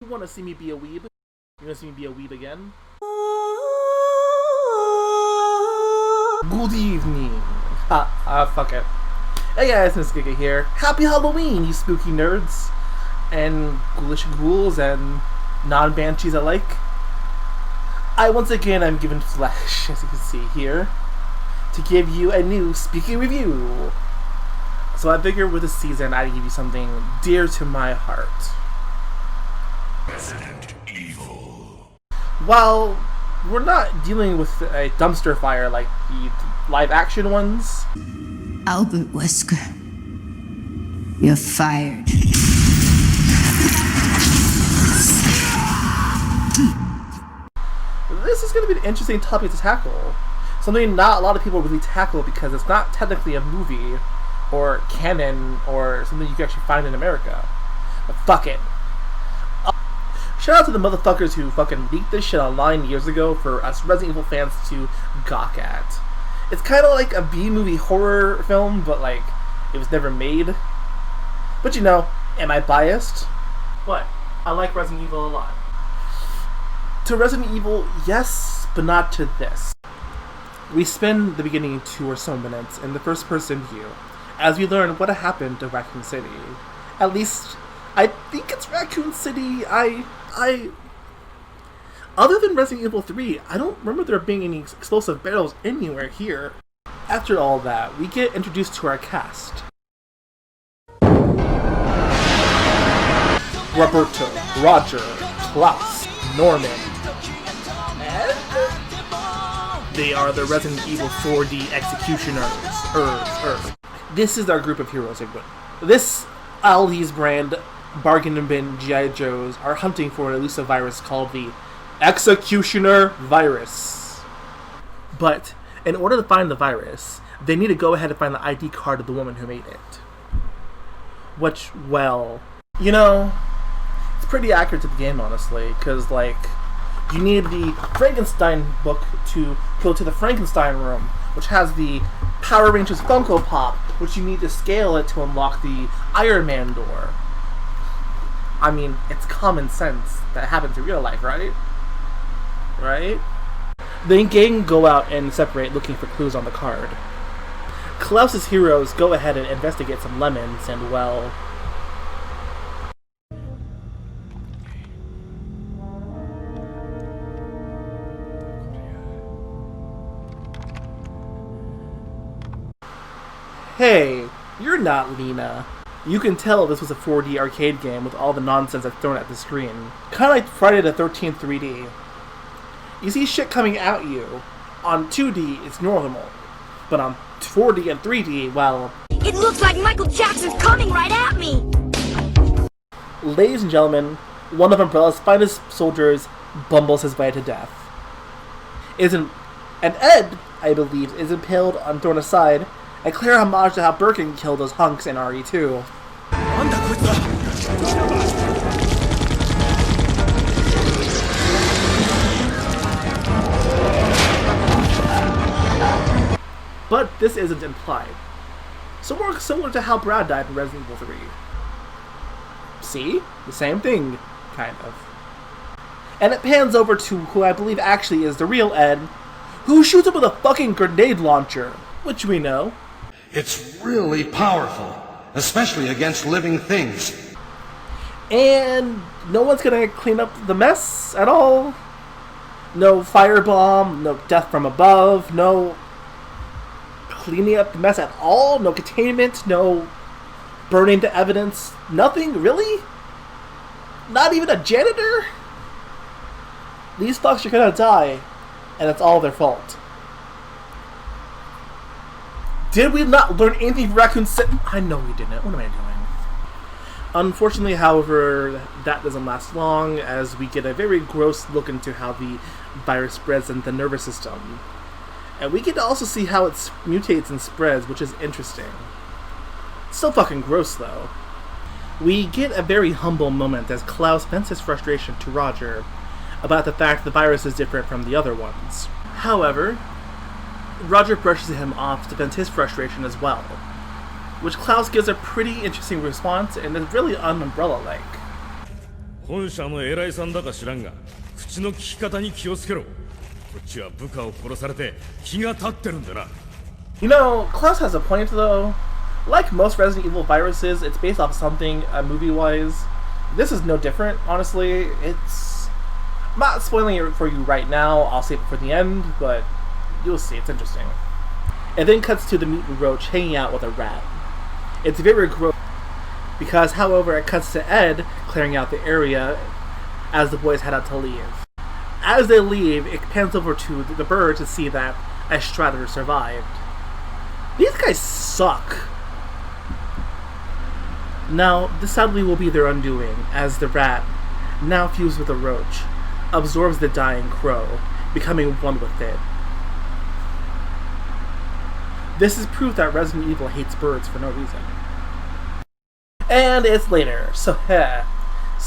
want to see me be a weeb? You want to see me be a weeb again? Good evening. Fuck it. Hey guys, Miss Giga here. Happy Halloween, you spooky nerds. And ghoulish ghouls and non-banshees alike. Once again, I'm given flesh, as you can see here, to give you a new spooky review. So I figured with this season, I'd give you something dear to my heart. Resident Evil. While we're not dealing with a dumpster fire like the live-action ones, Albert Wesker, you're fired. this is going to be an interesting topic to tackle. Something not a lot of people really tackle because it's not technically a movie or canon or something you can actually find in America. But fuck it. Shout out to the motherfuckers who fucking leaked this shit online years ago for us Resident Evil fans to gawk at. It's kind of like a B-movie horror film, but like, it was never made. But you know, am I biased? What? I like Resident Evil a lot. To Resident Evil, yes, but not to this. We spend the beginning 2 or so minutes in the first-person view as we learn what happened to Raccoon City. At least, I think it's Raccoon City. Other than Resident Evil 3, I don't remember there being any explosive barrels anywhere here. After all that, we get introduced to our cast. Roberto, Roger, Klaus, Norman, and they are the Resident Evil 4D Executioners. This is our group of heroes. This Aldi's brand bargain bin G.I. Joes are hunting for an elusive virus called the Executioner virus. But in order to find the virus, they need to go ahead and find the ID card of the woman who made it. Which, well, you know, it's pretty accurate to the game, honestly, because, like, you need the Frankenstein book to go to the Frankenstein room, which has the Power Rangers Funko Pop, which you need to scale it to unlock the Iron Man door. I mean, it's common sense that happens in real life, right? Right? The gang go out and separate looking for clues on the card. Klaus's heroes go ahead and investigate some lemons and, well, hey, you're not Lena. You can tell this was a 4D arcade game with all the nonsense that's thrown at the screen. Kinda like Friday the 13th 3D. You see shit coming at you. On 2D, it's normal. But on 4D and 3D, well, it looks like Michael Jackson's coming right at me! Ladies and gentlemen, one of Umbrella's finest soldiers bumbles his way to death. And Ed, I believe, is impaled and thrown aside, a clear homage to how Birkin killed those hunks in RE2. But this isn't implied. So more similar to how Brad died in Resident Evil 3. See? The same thing, kind of. And it pans over to who I believe actually is the real Ed, who shoots up with a fucking grenade launcher, which we know. It's really powerful, especially against living things. And no one's gonna clean up the mess at all. No firebomb, no death from above, no cleaning up the mess at all, no containment, no burning the evidence, nothing, really? Not even a janitor? These fucks are gonna die, and it's all their fault. Did we not learn anything from Raccoon City? I know we didn't. What am I doing? Unfortunately, however, that doesn't last long, as we get a very gross look into how the virus spreads in the nervous system. And we get to also see how it mutates and spreads, which is interesting. Still fucking gross, though. We get a very humble moment as Klaus vents his frustration to Roger about the fact the virus is different from the other ones. However, Roger brushes him off to vent his frustration as well, which Klaus gives a pretty interesting response and is really un-Umbrella-like. 本社の偉いさんだか知らんが、口の利き方に気をつけろ。こっちは部下を殺されて気が立ってるんだな。You know, Klaus has a point though. Like most Resident Evil viruses, it's based off something movie-wise. This is no different, honestly. I'm not spoiling it for you right now. I'll save it for the end, but you'll see. It's interesting. It then cuts to the mutant roach hanging out with a rat. It's very gross because, however, it cuts to Ed clearing out the area as the boys head out to leave. As they leave, it pans over to the bird to see that Estrada survived. These guys suck. Now, this sadly will be their undoing, as the rat, now fused with the roach, absorbs the dying crow, becoming one with it. This is proof that Resident Evil hates birds for no reason. And it's later, so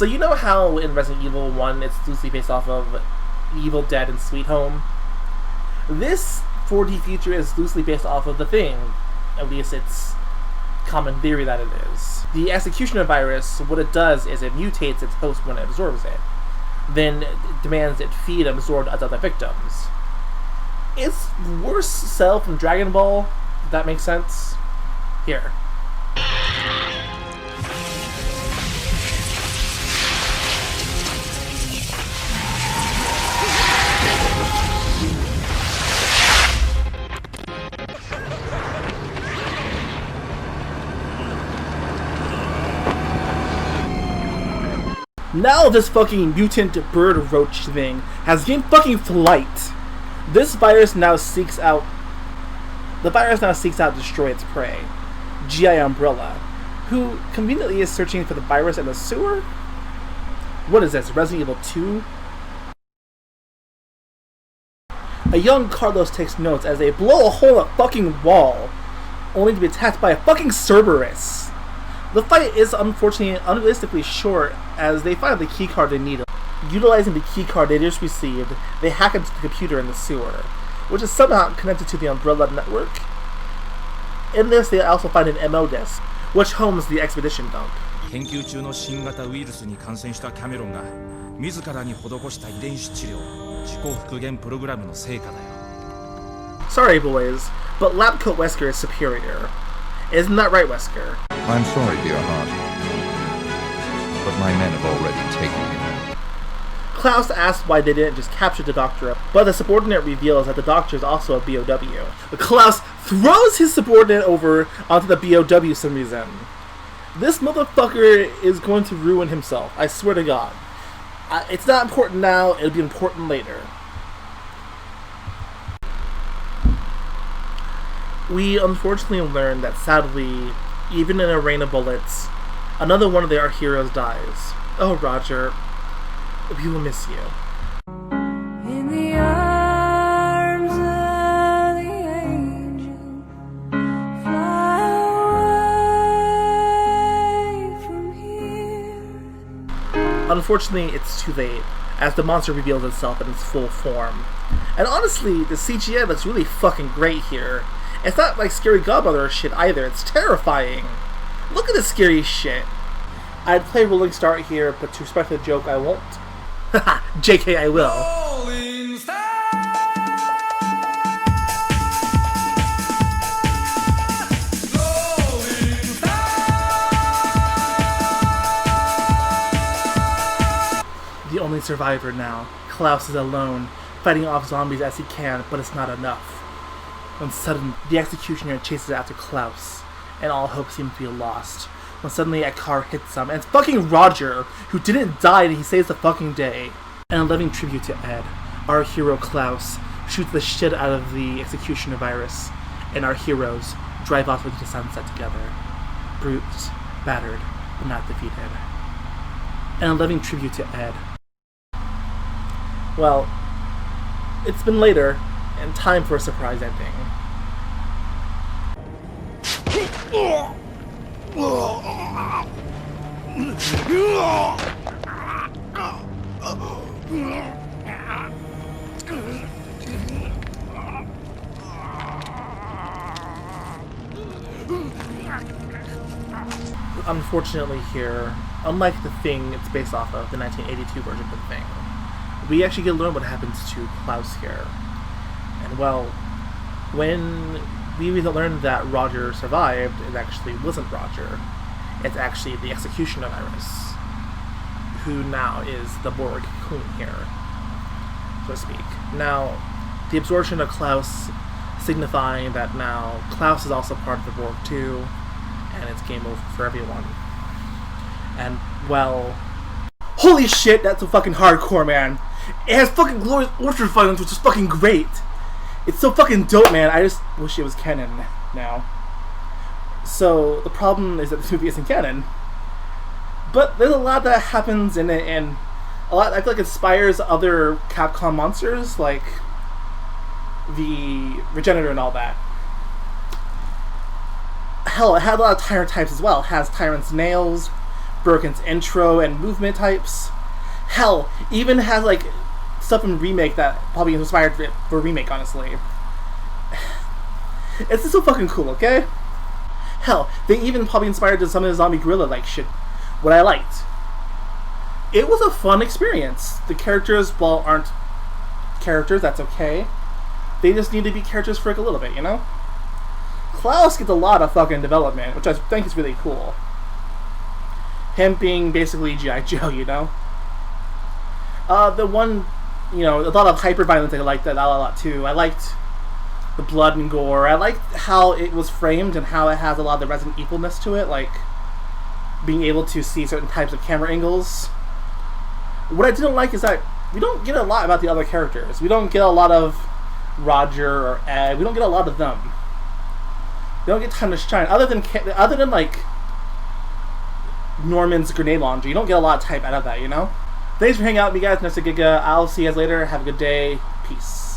you know how in Resident Evil 1 it's loosely based off of Evil Dead and Sweet Home? This 4D feature is loosely based off of The Thing. At least it's common theory that it is. The Executioner virus, what it does is it mutates its host when it absorbs it. Then it demands it feed and absorb other victims. It's worse Cell from Dragon Ball, if that makes sense. Here. Now this fucking mutant bird roach thing has gained fucking flight. This virus now seeks out to destroy its prey, GI Umbrella, who conveniently is searching for the virus in the sewer? What is this, Resident Evil 2? A young Carlos takes notes as they blow a hole in a fucking wall, only to be attacked by a fucking Cerberus. The fight is unfortunately unrealistically short as they find the keycard they need. Utilizing the keycard they just received, they hack into the computer in the sewer, which is somehow connected to the Umbrella network. In this, they also find an MO disk, which homes the expedition dump. 研究中の新型ウイルスに感染したキャメロンが自らに施した遺伝子治療、自己復元プログラムの成果だよ。Sorry, boys, but Lab Coat Wesker is superior. Isn't that right, Wesker? I'm sorry, dear heart, but my men have already taken him. Klaus asks why they didn't just capture the Doctor, but the subordinate reveals that the Doctor is also a BOW. Klaus throws his subordinate over onto the BOW for some reason. This motherfucker is going to ruin himself, I swear to God. It's not important now, it'll be important later. We unfortunately learn that sadly, even in a rain of bullets, another one of our heroes dies. Oh, Roger, we will miss you. In the arms of the angel, fly away from here. Unfortunately, it's too late, as the monster reveals itself in its full form. And honestly, the CGI looks really fucking great here. It's not like Scary Godmother shit either, it's terrifying. Look at this scary shit. I'd play Rolling Start here, but to respect the joke, I won't. Haha, JK, I will. The only survivor now, Klaus is alone, fighting off zombies as he can, but it's not enough. When suddenly, the Executioner chases after Klaus, and all hope seems to be lost. When suddenly a car hits him, and it's fucking Roger, who didn't die and he saves the fucking day. And a living tribute to Ed, our hero Klaus shoots the shit out of the Executioner virus, and our heroes drive off into the sunset together. Bruised, battered, but not defeated. And a living tribute to Ed. Well, it's been later, and time for a surprise ending. Unfortunately here, unlike the Thing it's based off of, the 1982 version of the Thing, we actually get to learn what happens to Klaus here. And well, when we learned that Roger survived, it actually wasn't Roger. It's actually the executioner virus, who now is the Borg Queen here, so to speak. Now, the absorption of Klaus signifying that now Klaus is also part of the Borg too, and it's game over for everyone. And, well, holy shit, that's so fucking hardcore, man. It has fucking glorious orchard violence, which is fucking great. It's so fucking dope, man. I just wish it was canon now. So, the problem is that this movie isn't canon. But there's a lot that happens in it, and a lot, I feel like, inspires other Capcom monsters, like the Regenerator and all that. Hell, it had a lot of Tyrant types as well. It has Tyrant's nails, Birkin's intro and movement types. Hell, even has like stuff in Remake that probably inspired for Remake, honestly. It's just so fucking cool, okay? Hell, they even probably inspired some of the zombie gorilla like shit. What I liked. It was a fun experience. The characters, while aren't characters, that's okay. They just need to be characters for like a little bit, you know? Klaus gets a lot of fucking development, which I think is really cool. Him being basically G.I. Joe, you know? The one, you know, a lot of hyper-violence, I liked that a lot too. I liked the blood and gore. I liked how it was framed and how it has a lot of the Resident Evil-ness to it, like being able to see certain types of camera angles. What I didn't like is that we don't get a lot about the other characters. We don't get a lot of Roger or Ed. We don't get a lot of them. We don't get time to shine. Other than like Norman's grenade launcher, you don't get a lot of type out of that, you know? Thanks for hanging out with me, guys. Next Giga. I'll see you guys later. Have a good day. Peace.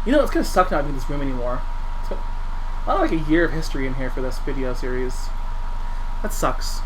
You know, it's gonna suck not being in this room anymore. I don't like a year of history in here for this video series. That sucks.